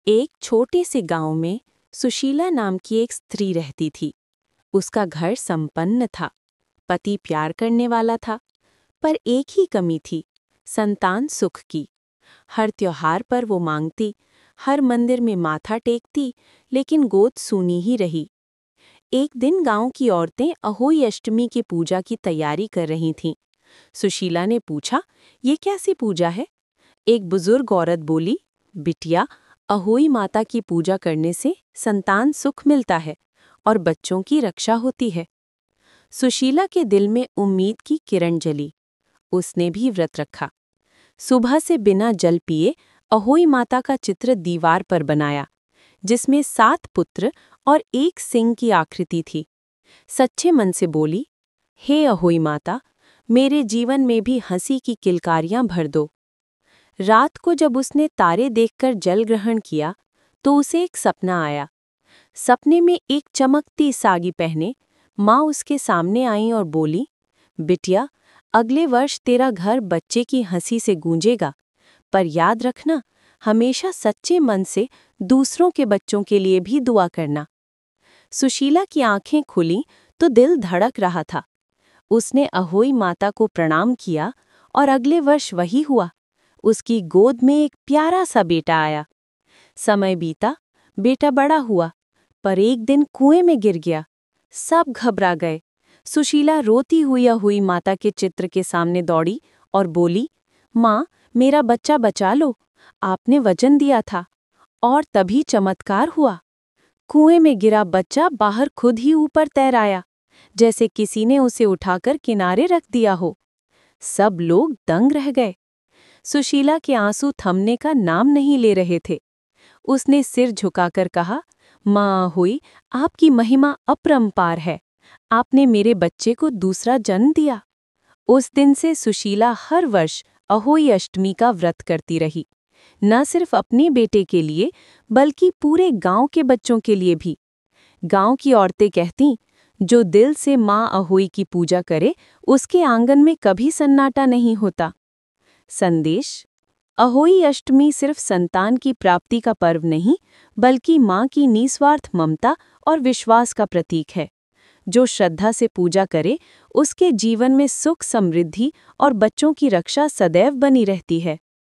एक छोटे से गांव में सुशीला नाम की एक स्त्री रहती थी। उसका घर संपन्न था, पति प्यार करने वाला था, पर एक ही कमी थी, संतान सुख की। हर त्योहार पर वो मांगती, हर मंदिर में माथा टेकती, लेकिन गोद सूनी ही रही। एक दिन गांव की औरतें अहोई अष्टमी की पूजा की तैयारी कर रही थीं। सुशीला ने पूछा, ये कैसी पूजा है? एक बुजुर्ग औरत बोली, बिटिया, अहोई माता की पूजा करने से संतान सुख मिलता है और बच्चों की रक्षा होती है। सुशीला के दिल में उम्मीद की किरण जली। उसने भी व्रत रखा। सुबह से बिना जल पिए अहोई माता का चित्र दीवार पर बनाया, जिसमें 7 पुत्र और एक सिंह की आकृति थी। सच्चे मन से बोली, हे अहोई माता, मेरे जीवन में भी हंसी की किलकारियां भर दो। रात को जब उसने तारे देखकर जल ग्रहण किया तो उसे एक सपना आया। सपने में एक चमकती साड़ी पहने माँ उसके सामने आई और बोली, बिटिया, अगले वर्ष तेरा घर बच्चे की हंसी से गूंजेगा, पर याद रखना, हमेशा सच्चे मन से दूसरों के बच्चों के लिए भी दुआ करना। सुशीला की आंखें खुली तो दिल धड़क रहा था। उसने अहोई माता को प्रणाम किया और अगले वर्ष वही हुआ। उसकी गोद में एक प्यारा सा बेटा आया। समय बीता, बेटा बड़ा हुआ, पर एक दिन कुएं में गिर गया। सब घबरा गए। सुशीला रोती हुई अहोई माता के चित्र के सामने दौड़ी और बोली, माँ, मेरा बच्चा बचा लो, आपने वचन दिया था। और तभी चमत्कार हुआ। कुएं में गिरा बच्चा बाहर खुद ही ऊपर तैर आया, जैसे किसी ने उसे उठाकर किनारे रख दिया हो। सब लोग दंग रह गए। सुशीला के आंसू थमने का नाम नहीं ले रहे थे। उसने सिर झुकाकर कहा, माँ अहोई, आपकी महिमा अपरंपार है। आपने मेरे बच्चे को दूसरा जन्म दिया। उस दिन से सुशीला हर वर्ष अहोई अष्टमी का व्रत करती रही, न सिर्फ अपने बेटे के लिए, बल्कि पूरे गांव के बच्चों के लिए भी। गांव की औरतें कहतीं, जो दिल से माँ अहोई की पूजा करे, उसके आंगन में कभी सन्नाटा नहीं होता। संदेश: अहोई अष्टमी सिर्फ संतान की प्राप्ति का पर्व नहीं, बल्कि माँ की निस्वार्थ ममता और विश्वास का प्रतीक है। जो श्रद्धा से पूजा करे, उसके जीवन में सुख, समृद्धि और बच्चों की रक्षा सदैव बनी रहती है।